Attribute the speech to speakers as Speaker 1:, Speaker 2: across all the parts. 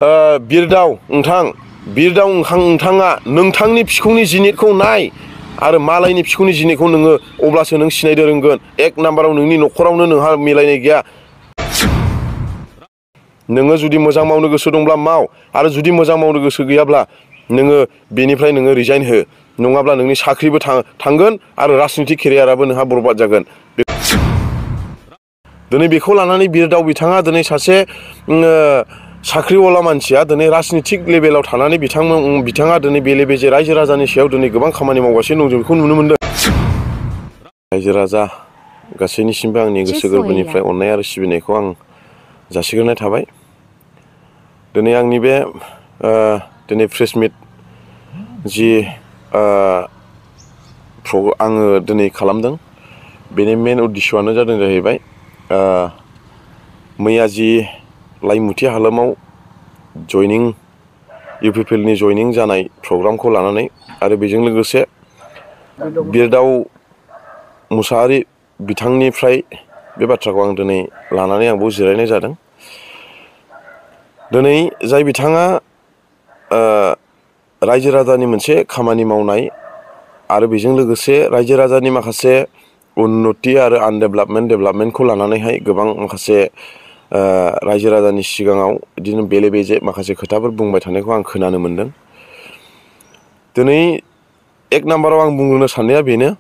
Speaker 1: बिरदाव नोंथाङा नोंथांनि फिखुंनि जिनितखौ नाय आरो मालायनि फिखुंनि जिनितखौ नोङो अब्लासो नों सिनायनो रोंगोन। एक नाम्बाराव नोंनि न'खरावनो नोंहा मिलायनाय गैया। नोङो जुदि मोजां मावनो गोसो दंब्ला माव, आरो जुदि मोजां मावनो गोसो गैयाब्ला नोङो बेनिफ्राय नोङो रिजाइन हो, नङाब्ला नोंनि साख्रिबो थांगोन आरो राजनितिक केरियाराबो नोंहा बरबाद जागोन। दिनै बेखौ लानानै बिरदाव बिथाङा दिनै सासे साख्रिवाला मानसिया दिनै राजनितिक लेभेलाव थानानै बिथाङा दिनै बेले बेजे रायजो राजानि सायाव दिनै गोबां खामानि मावगासिनो दं, जों बेखौ नुनो मोनदों। रायजो राजा गासैनिसिमबो आंनि गोसो गोरबोनिफ्राय अननाय आरो सिबिनायखौ आं जासिग्रोनाय थाबाय। दिनै आंनि बे दिनै प्रेस मिट जि आङो दिनै खालामदों, बेनि मेन उद्देश्यआनो जादों जाहैबाय मैया जि लाइमुथि हालामाव इउपिपिएलनि जयनिं जानाय प्रग्रामखौ लानानै आरो बेजों लोगोसे बिरदाव मुसाहारि बिथांनिफ्राय बे बाथ्राखौ आं दिनै लानानै आंबो जिरायनाय जादों। दिनै जाय बिथाङा रायजो राजानि मोनसे खामानि मावनाय आरो बेजों लोगोसे रायजो राजानि माखासे उन्नति आरो डेभेलपमेन्टखौ लानानैहाय गोबां माखासे रायजो राजानि सिगाङाव बिदिनो बेले बेजे माखासे खोथाफोर बुंबाय थानायखौ आं खोनानो मोनदों। दिनै एक नाम्बाराव आं बुंनो साननाया बेनो,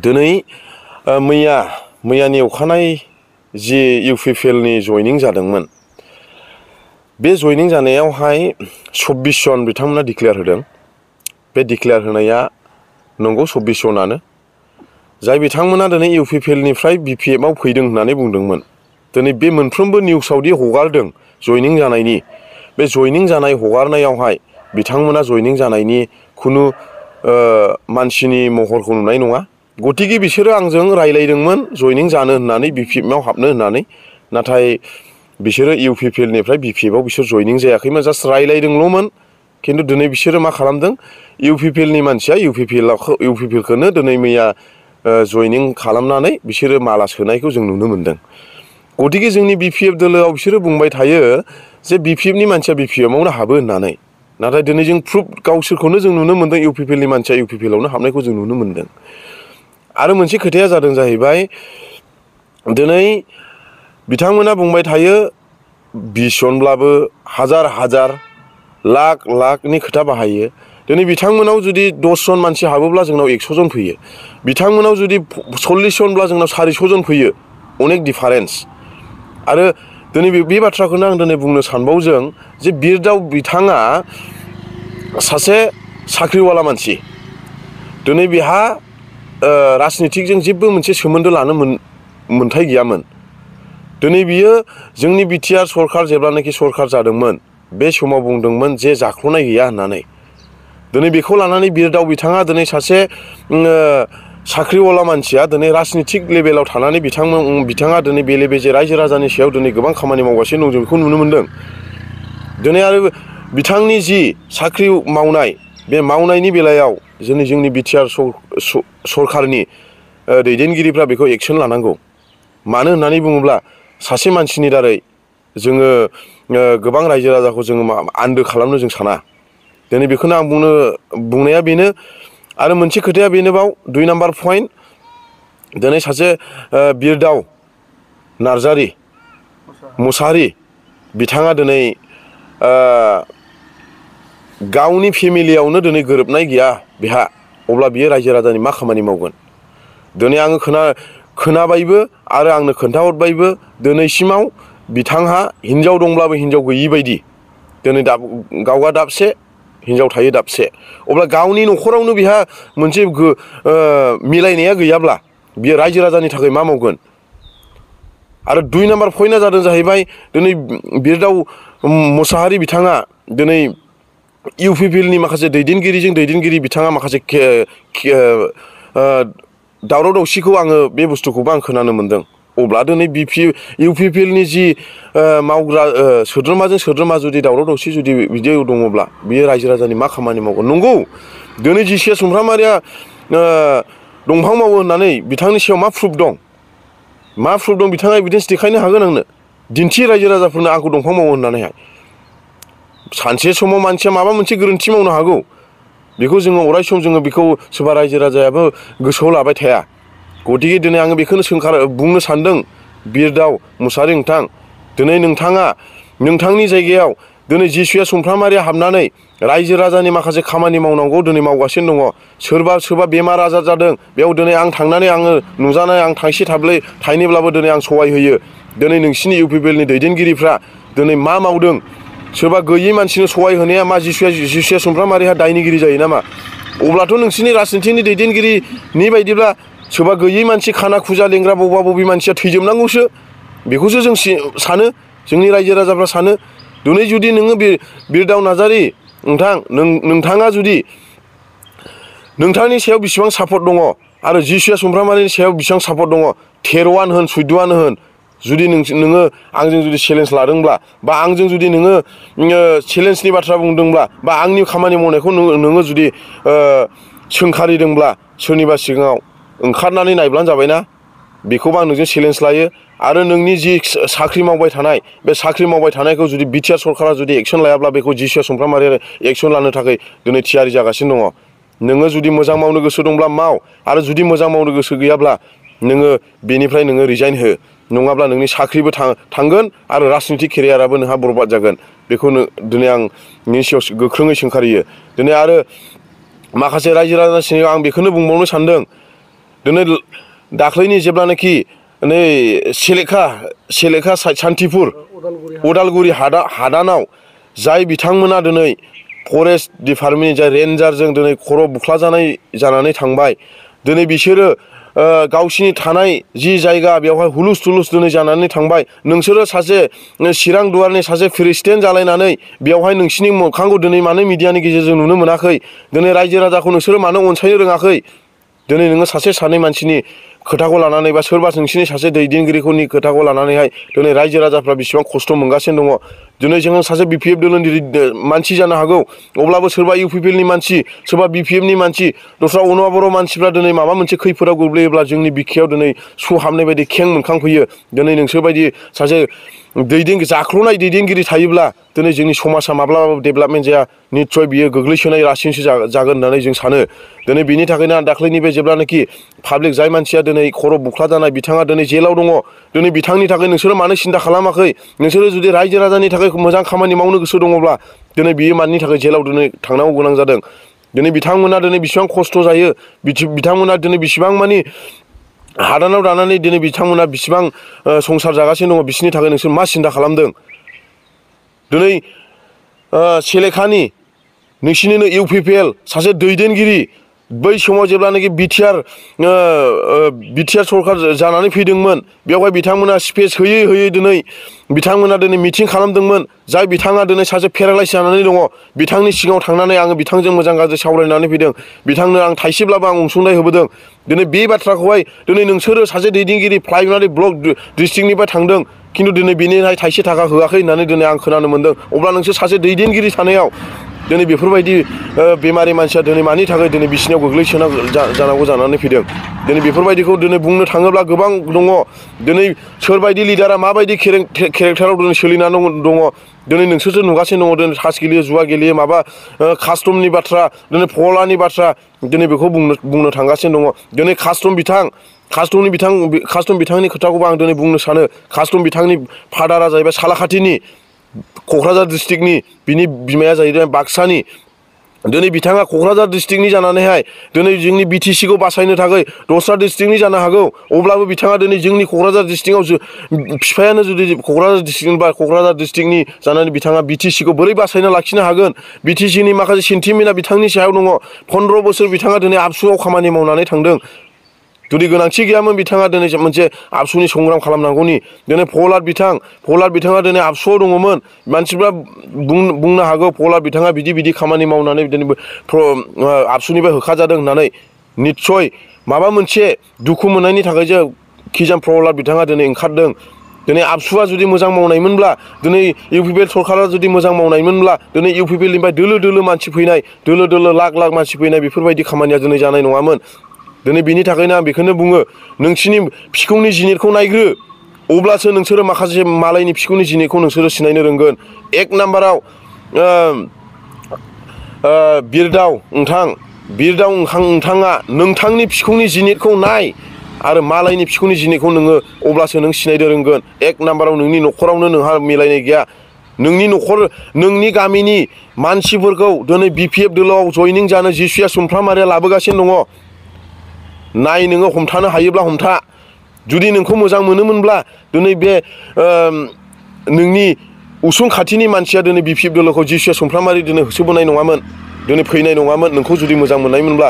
Speaker 1: दिनै मैयानि अखानायै जि इउपिपिएलनि जयनिं जादोंमोन, बे जयनिं जानायावहाय 24 जन बिथांमोना डिक्लेयार होदों। बे डिक्लेयार होनाया नंगौ 24 जनानो, जाय बिथांमोना दिनै इउपिपिएलनिफ्राय बिपिएफआव फैदों होननानै बुंदोंमोन। दिनै बे मोनफ्रोमबो निउसावदि हगारदों जयनिं जानायनि, बे जयनिं जानाय हगारनायावहाय बिथांमोना जयनिं जानायनि खुनु मानसिनि महरखौ नुनाय नङा। गतिके बिसोरो आंजों रायलायदोंमोन जयनिं जानो होननानै, बिपिएफआव हाबनो होननानै, नाथाय बिसोरो इउपिपिएलनिफ्राय बिपिएफआव बिसोर जयनिं जायाखैमोन, जास्ट रायलायदोंल'मोन। खिन्थु दिनै बिसोरो मा खालामदों, इउपिपिएलनि मानसिया इउपिपिएलखौनो दिनै मैया जयनिं खालामनानै बिसोरो माला सोनायखौ जों नुनो मोनदों। गतिके जोंनि बिपिएफ दोलोआव बिसोरो बुंबाय थायो जे बिपिएफनि मानसिया बिपिएफआवनो हाबो होननानै, नाथाय दिनै जों प्रुफ गावसोरखौनो जों नुनो मोनदों इउपिपिएलनि मानसिया इउपिपिएलआवनो हाबनायखौ जों नुनो मोनदों। आरो मोनसे खोथाया जादों जाहैबाय, दिनै बिथांमोना बुंबाय थायो 20 जनब्लाबो हाजार लाखनि खोथा बाहायो। दिनै बिथांमोनाव जुदि 10 जन मानसि हाबोब्ला जोंनाव 100 जन फैयो, बिथांमोनाव जुदि 40 जनब्ला जोंनाव 400 जन फैयो, अनेक डिफारेन्स। आरो दिनै बे बाथ्राखौनो आं दिनै बुंनो सानबावदों जे बिरदाव बिथाङा सासे साख्रिवाला मानसि, दिनै बेहा राजनितिकजों जेबो मोनसे सोमोन्दो लानो मोन्थाय गैयामोन। दिनै बियो जोंनि बिटिआर सरखार जेब्लानाखि सरखार जादोंमोन, बे समाव बुंदोंमोन जे जाख्ल'नाय गैया होननानै। दिनै बेखौ लानानै बिरदाव बिथाङा दिनै सासे साख्रिवाला मानसिया दिनै राजनितिक लेभेलाव थानानै बिथाङा दिनै बेले बेजे रायजो राजानि सायाव दिनै गोबां खामानि मावगासिनो दं, जों बेखौ नुनो मोनदों। दिनै आरो बिथांनि जि साख्रि मावनाय, बे मावनायनि बेलायाव जोंनि बिटिआर सरखारनि दैदेनगिरिफ्रा बेखौ एक्सन लानांगौ। मानो होननानै बुङोब्ला सासे मानसिनि दारै जोङो गोबां रायजो राजाखौ जोङो आन्दो खालामनो जों साना। दिनै बेखौनो आं बुंनाया बेनो। आरो मोनसे खोथाया बेनोबाव 2 नाम्बार पइन्ट, दिनै सासे बिरदाव मुसाहारि बिथाङा दिनै गावनि फेमिलियावनो दिनै गोरोबनाय गैया बेहा, अब्ला बियो रायजो राजानि मा खामानि मावगोन? दिनै आङो खोनाबायबो आरो आंनो खोन्थाहरबायबो, दिनैसिमाव बिथांहा हिनजाव दंब्लाबो हिनजाव गैयि बायदि। दिनै गावहा दाबसे, हिनजाव थायो दाबसे। अब्ला गावनि न'खरावनो बिहा मोनसे मिलायनाया गैयाब्ला बियो रायजो राजानि थाखाय मा मावगोन? आरो 2 नाम्बार पइन्टआ जादों जाहैबाय, दिनै बिरदाव मुसाहारि बिथाङा दिनै इउपिपिएलनि माखासे दैदेनगिरि बिथाङा माखासे दावराव दावसिखौ आङो बे बुस्थुखौबो आं खोनानो मोनदों। अब्ला दिनै इउपिपिएलनि जि मावग्रा सोद्रोमाजों सोद्रोमा जुदि दावराव दावसि जुदि बिदि दङब्ला बियो रायजो राजानि मा खामानि मावगोन? नंगौ, दिनै जिसिया सुमफ्रामारिया दंफां मावो होननानै बिथांनि सायाव मा प्रुफ दं? बिथाङा एभिडेन्स देखायनो हागोन आंनो। दिन्थि रायजो राजाफोरनो आंखौ दंफां मावो होननानैहाय। सानसे समाव मानसिया माबा मोनसे गोरोन्थि मावनो हागौ बेखौ जोङो अराय सम जोङो बेखौ सोरबा रायजो राजायाबो गोसोआव लाबाय थाया गतिके दिनै आङो बेखौनो बुंनो सानदों बिरदाव मुसाहारि नोंथां दिनै नोंथाङा नोंथांनि जायगायाव दिनै जिसुया सुमफ्रामारिया हाबनानै रायजो राजानि माखासे खामानि मावनांगौ दिनै मावगासिनो दङ सोरबा बेमार आजार जादों बेयाव दिनै आं थांनानै आङो नुजानाय आं थाइसे थाइनैब्लाबो दिनै आं सहाय होयो दिनै नोंसिनि इउपिपिएलनि दैदेनगिरिफ्रा दिनै मा मावदों सोरबा गैयै मानसिनो सहाय होनाया मा जिसुया सुमफ्रामारिहा दायनिगिरि जायो नामा अब्लाथ' नोंसिनि राजनिथिनि दैदेनगिरिनि बायदिब्ला सोरबा गैयै मानसि खाना खुजा लेंग्रा बबे मानसिया थैजोबनांगौसो बेखौसो जों सानो जोंनि रायजो राजाफ्रा सानो दिनै जुदि नोङो बिरदाव नार्जारि नोंथाङा जुदि नोंथांनि सायाव बेसेबां सापर्ट दङ आरो जिसुया सुमफ्रामारिनि सायाव बेसेबां सापर्ट दङ 13 होन 14 होन जुदि नोङो आंजों जुदि चेलेन्ज लादोंब्ला बा आंजों जुदि नोङो चेलेन्जनि बाथ्रा बुंदोंब्ला बा आंनि खामानि मावनायखौ नोङो जुदि सोंखारिदोंब्ला सोरनिबा सिगाङाव ओंखारनानै नायब्लानो जाबायना बेखौबो आं नोंजों चेलेन्ज लायो आरो नोंनि जि साख्रि मावबाय थानाय बे साख्रि मावबाय थानायखौ जुदि बिटिआर सरकारा जुदि एक्सन लायाब्ला बेखौ जिसुया सुमफ्रामारिया एक्सन लानो थाखाय दिनै थियारि जागासिनो दङ नोङो जुदि मोजां मावनो गोसो दंब्ला माव आरो जुदि मोजां मावनो गोसो गैयाब्ला नोङो बेनिफ्राय नोङो रिजाइन हो नङाब्ला नोंनि साख्रिबो थांगोन आरो राजनितिक केरियाराबो नोंहा बरबाद जागोन बेखौ दिनै आं नोंनि सायाव गोख्रोङै सोंखारियो दिनै आरो माखासे रायजो राजानि सिगाङाव आं बेखौनो बुंबावनो सानदों दिनै दाख्लैनि जेब्लानाखि नै सेलेखा सान्थिपुर उदालगुरि हादानाव जाय बिथांमोना दिनै फरेस्ट डिपार्टमेन्टनि जाय रेन्जारजों दिनै खर' बुख्लाजानाय जानानै थांबाय दिनै बिसोरो गावसिनि थानाय जि जायगा बेवहाय हुलुस थुलुस दिनै जानानै थांबाय नोंसोरो सासे चिरां दुवारनि सासे प्रेसिडेन्ट जालायनानै बेवहाय नोंसिनि मोखांखौ दिनै मानो मिडियानि गेजेरजों नुनो मोनाखै दिनै रायजो राजाखौ नोंसोरो मानो अनसायनो रोङाखै दिनै नोङो सासे सानै मानसिनि खोथाखौ लानानै बा सोरबा नोंसिनि सासे दैदेनगिरिफोरनि खोथाखौ लानानैहाय दिनै रायजो राजाफ्रा बेसेबां खस्थ' मोनगासिनो दङ दिनै जोङो सासे बिपिएफ दोलोनि मानसि जानो हागौ अब्लाबो सोरबा इउपिपिएलनि मानसि सोरबा बिपिएफनि मानसि दस्रा अनुवा बर' मानसिफ्रा दिनै माबा मोनसे खैफोदाव गोग्लैयोब्ला जोंनि बिखायाव दिनै सु हाबनाय बायदि खें मोनखांफैयो दिनै नोंसोरबायदि सासे जाख्ल'नाय दैदेनगिरि थायोब्ला दिनै जोंनि समाजा माब्लाबाबो डेभेलपमेन्ट जाया निस्सय बियो गोग्लैसोनाय रासिनसो जागोन होननानै जों सानो दिनै बिनि थाखायनो आं दाख्लैनि बे जेब्लानाखि पाब्लिक जाय मानसिया दिनै खर' बुख्ला जानाय बिथाङा दिनै जेलाव दङ दिनै बिथांनि थाखाय नोंसोरो मानो सिन्था खालामाखै नोंसोरो जुदि रायजो राजानि थाखाय मोजां खामानि मावनो गोसो दङब्ला दिनै बियो मानि थाखाय जेलाव दिनै थांनांगौ गोनां जादों दिनै बिथांमोना दिनै बेसेबां खस्थ' जायो बिथांमोना दिनै बेसेबां मानि हादानाव दानानै दिनै बिथांमोना बेसेबां संसार जागासिनो दङ बिसोरनि थाखाय नोंसोर मा सिन्था खालामदों दिनै सेलेखानि नोंसिनिनो इउपिपिएल सासे दैदेनगिरि बै समाव जेब्लानाखि बिटिआर सरकार जानानै फैदोंमोन बेवहाय बिथांमोना स्पेस होयै दिनै बिथांमोना दिनै मिटिं खालामदोंमोन जाय बिथाङा दिनै सासे पेरालाइस जानानै दङ बिथांनि सिगाङाव थांनानै आङो बिथांजों मोजां गाज्रि सावरायनानै फैदों बिथांनो आं थाइसेब्लाबो आं अनसुंथाइ होबोदों दिनै बे बाथ्राखौहाय दिनै नोंसोरो सासे दैदेनगिरि प्राइमारि ब्लक डिस्ट्रिक्टनिफ्राय थांदों खिन्थु दिनै बेनिहाय थाइसे थाखा होआखै होननानै दिनै आं खोनानो मोन्दों अब्ला नोंसोर सासे दैदेनगिरि थानायाव दिनै बेफोरबायदि बेमारि मानसिया दिनै मानि थाखाय दिनै बिसिनियाव गोग्लैसोना जानांगौ जानानै फैदों दिनै बेफोरबायदिखौ दिनै बुंनो थाङोब्ला गोबां दङ दिनै सोरबायदि लिडारा माबायदि केरेक्टाराव दिनै सोलिनानै दङ दिनै नोंसोरसो नुगासिनो दङ दिनै तास गेलेयो जुवा गेलेयो माबा कास्टमनि बाथ्रा दिनै फलानि बाथ्रा दिनै बेखौ बुंनो थांगासिनो दङ दिनै कास्टम बिथांनि खोथाखौबो आं दिनै बुंनो सानो कास्टम बिथांनि फादारा जाहैबाय सालाखाथिनि क'क्राझार डिस्ट्रिक्टनि बिनि बिमाया जाहैबाय बाक्सानि दिनै बिथाङा क'क्राझार डिस्ट्रिक्टनि जानानैहाय दिनै जोंनि बिटिसिखौ बासायनो थाखाय दस्रा डिस्ट्रिक्टनि जानो हागौ अब्लाबो बिथाङा दिनै जोंनि क'क्राझार डिस्ट्रिक्टआव बिफायानो जुदि क'क्राझार डिस्ट्रिक्ट बा क'क्राझार डिस्ट्रिक्टनि जानानै बिथाङा बिटिसिखौ बोरै बासायना लाखिनो हागोन बिटिसिनि माखासे सेन्टिमेन्टआ बिथांनि सायाव दङ 15 बोसोर बिथाङा दिनै आबसुआव खामानि मावनानै थांदों जुदि गोनांथि गैयामोन बिथाङा दिनै मोनसे आबसुनि संग्राम खालामनांगौनि दिनै प्रहलाद बिथाङा दिनै आबसुआव दङमोन मानसिफ्रा बुंनो हागौ प्रहलाद बिथाङा बिदि खामानि मावनानै दिनै आबसुनिफ्राय होखारजादों होननानै निस्सय माबा मोनसे दुखु मोननायनि थाखायसो खिजान प्रहलाद बिथाङा दिनै ओंखारदों दिनै आबसुआ जुदि मोजां मावनायमोनब्ला दिनै इउपिपिएल सरकारा जुदि मोजां मावनायमोनब्ला दिनै इउपिपिएलनिफ्राय दोलो मानसि फैनाय दोलो लाख मानसि फैनाय बेफोरबायदि खामानिया दिनै जानाय नङामोन दिनै बिनि थाखायनो आं बेखौनो बुङो नोंसिनि फिखुंनि जिनिरखौ नायग्रो अब्लासो नोंसोरो माखासे मालायनि फिखुंनि जिनिरखौ नोंसोरो सिनायनो रोंगोन 1 नाम्बाराव बिरदाव नोंथाङा नोंथांनि फिखुंनि जिनितखौ नाय आरो मालायनि फिखुंनि जिनितखौ नोङो अब्लासो नों सिनायनो रोंगोन। एक नाम्बाराव नोंनि न'खरावनो नोंहा मिलायनाय गैया। नोंनि गामिनि मानसिफोरखौ दिनै BPF दोलोआव जयनिं जानो जिसुया सुमफ्रामारिया लाबोगासिनो दङ। नाय नोङो हमथानो हायोब्ला हमथा। जुदि नोंखौ मोजां मोनोमोनब्ला दिनै बे नोंनि उसुं खाथिनि मानसिया दिनै BPF दोलोखौ जिसुया सुमफ्रामारि दिनै होसोबोनाय नङामोन, दिनै फैनाय नङामोन नोंखौ जुदि मोजां मोननायमोनब्ला।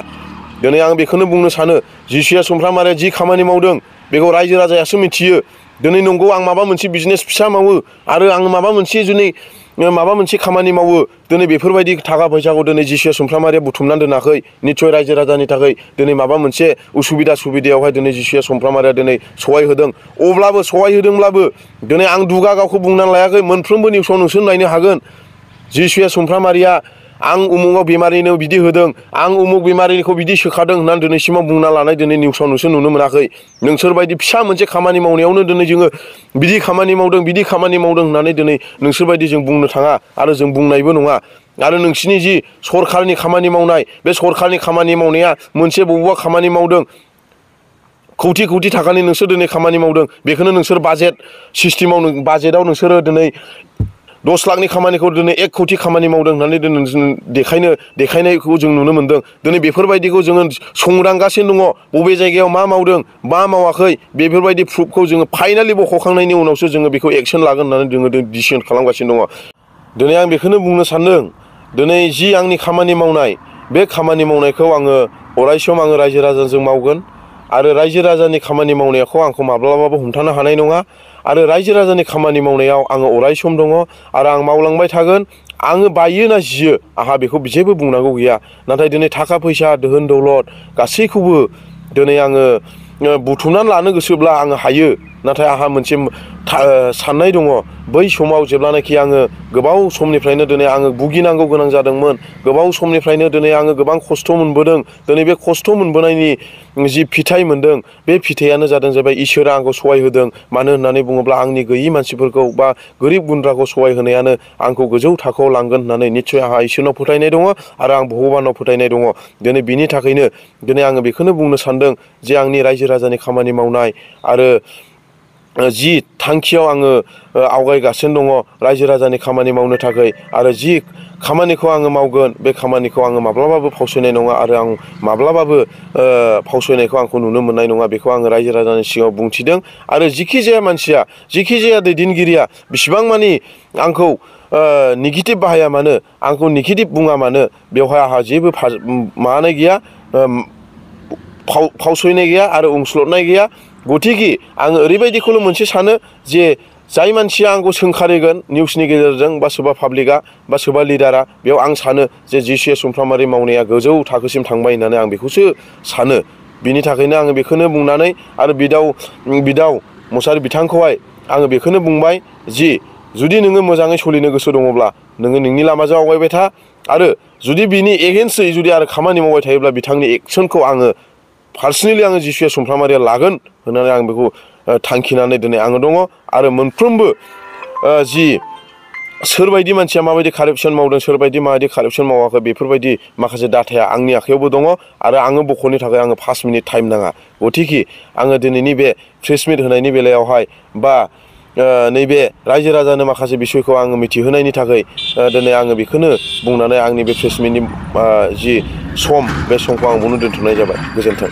Speaker 1: दिनै आं बेखौनो बुंनो सानो जिसुया सुमफ्रामारिया जि खामानि मावदों बेखौ रायजो राजायासो मिथियो। दिनै नंगौ आं माबा मोनसे बिजनेस फिसा मावो आरो आं माबा मोनसे खामानि मावो, दिनै बेफोरबायदि थाखा फैसाखौ दिनै जिसुया सुमफ्रामारिया बुथुमनानै दोनाखै। निस्सय रायजो राजानि थाखाय दिनै माबा मोनसे सुबिदायावहाय दिनै जिसुया सुमफ्रामारिया दिनै सहाय होदों। अब्लाबो सहाय होदोंब्लाबो दिनै आं दुगा गावखौ बुंनानै लायाखै। मोनफ्रोमबो निउसाव नोंसोर नायनो हागोन जिसुया सुमफ्रामारिया आं उमुगाव बेमारिनो बिदि होदों, आं उमुग बेमारिखौ बिदि सोखादों होननानै दिनैसिमाव बुंना लानाय दिनै निउसाव नोंसोर नुनो मोनाखै। नोंसोरबायदि फिसा मोनसे खामानि मावनायावनो दिनै जोङो बिदि खामानि मावदों होननानै दिनै नोंसोरबायदि जों बुंनो थाङा आरो जों बुंनायबो नङा। आरो नोंसिनि जि सरखारनि खामानि मावनाय, बे सरखारनि खामानि मावनाया मोनसे बबेबा खामानि मावदों कौटि थाखानि नोंसोर दिनै खामानि मावदों, बेखौनो नोंसोर बाजेटआव नोंसोरो दिनै 10 लाखनि खामानिखौ दिनै 1 कौटि खामानि मावदों होननानै दिनै देखायनायखौ जों नुनो मोनदों। दिनै बेफोरबायदिखौ जोङो संदांगासिनो दङ। बबे जायगायाव मा मावदों मा मावाखै बेफोरबायदि प्रुफखौ जोङो फाइनालि बख'खांनायनि उनावसो जोङो बेखौ एक्सन लागोन होननानै जोङो डिसिसन खालामगासिनो दङ। दिनै आं बेखौनो बुंनो सानदों, दिनै जि आंनि खामानि मावनाय बे खामानि मावनायखौ आङो अरायसम आङो रायजो राजाजों मावगोन आरो रायजो राजानि खामानि मावनायखौ आंखौ माब्लाबाबो हमथानो हानाय नङा। आरो रायजो राजानि खामानि मावनायाव आङो अरायसम दङ आरो आं मावलांबाय थागोन। आङो बायो ना जियो आंहा बेखौ जेबो बुंनांगौ गैया। नाथाय दिनै थाखा फैसा दोहोन दौलत गासैखौबो दिनै आङो बुथुमनानै लानो गोसोब्ला आङो हायो। नाथाय आंहा मोनसे साननाय दङ, बै समाव जेब्लानाखि आङो गोबाव समनिफ्रायनो दिनै आङो भुगिनांगौ गोनां जादोंमोन, गोबाव समनिफ्रायनो दिनै आङो गोबां खस्थ' मोनबोदों। दिनै बे खस्थ' मोनबोनायनि जि फिथाइ मोनदों बे फिथाइयानो जाबाय इसोरा आंखौ सहाय होदों। मानो होननानै बुङोब्ला आंनि गैयि मानसिफोरखौ बा गोरिब गुन्द्राखौ सहाय होनायानो आंखौ गोजौ थाखोआव लांगोन होननानै निस्सय आंहा इसोरनाव फोथायनाय दङ आरो आं भगबानाव फोथायनाय दङ। दिनै बिनि थाखायनो दिनै आङो बेखौनो बुंनो सानदों जे आंनि रायजो राजानि खामानि मावनाय आरो जि थांखियाव आङो आवगायगासिनो दङ रायजो राजानि खामानि मावनो थाखाय, आरो जि खामानिखौ आङो मावगोन बे खामानिखौ आङो माब्लाबाबो फावसयनाय नङा आरो आं माब्लाबाबो फावसयनायखौ आंखौ नुनो मोननाय नङा। बेखौ आङो रायजो राजानि सिगाङाव बुंथिदों। आरो जिखि जाया मानसिया, जिखि जाया दैदेनगिरिया बिसिबां मानि आंखौ नेगेटिभ बाहाया मानो, आंखौ नेगेटिभ बुङा मानो, बेवहाय आंहा जेबो माबानाय गैया, फावसयनाय गैया आरो उनस्लदनाय गैया। गथिखे आङो ओरैबायदिखौल' मोनसे सानो जे जाय मानसिया आंखौ सोंखारिगोन निउसनि गेजेरजों बा सोरबा पाब्लिकआ बा सोरबा लिडारा, बेयाव आं सानो जे जिसुया सुमफ्रामारि मावनाया गोजौ थाखोसिम थांबाय होननानै आं बेखौसो सानो। बिनि थाखायनो आङो बेखौनो बुंनानै आरो बिदाव मुसाहारि बिथांखौहाय आङो बेखौनो बुंबाय जि जुदि नोङो मोजाङै सोलिनो गोसो दङब्ला नोङो नोंनि लामाजों आवगायबाय था, आरो जुदि बिनि एगेन्स्टयै जुदि आरो खामानि मावबाय थायोब्ला बिथांनि एक्सनखौ आङो पार्सनेलि आङो जिसुया सुमफ्रामारिया लागोन होननानै आं बेखौ थांखिनानै दिनै आङो दङ। आरो मोनफ्रोमबो जि सोरबायदि मानसिया माबायदि कारापसन मावदों, माबायदि कारापसन मावाखै, बेफोरबायदि माखासे डाटाया आंनि आखायावबो दङ आरो आङो बख'नो थाखाय आङो 5 मिनिट टाइम नाङा। गथिखे आङो दिनैनि बे प्रेस मिट होनायनि बेलायावहाय बा नैबे रायजो राजानो माखासे बिसयखौ आङो मिथिहोनायनि थाखाय दिनै आङो बेखौनो बुंनानै आंनि बे प्रेस मिटनि जि सम बे समखौ आं बेयावनो दोनथ'नाय जाबाय। गोजोन्थों।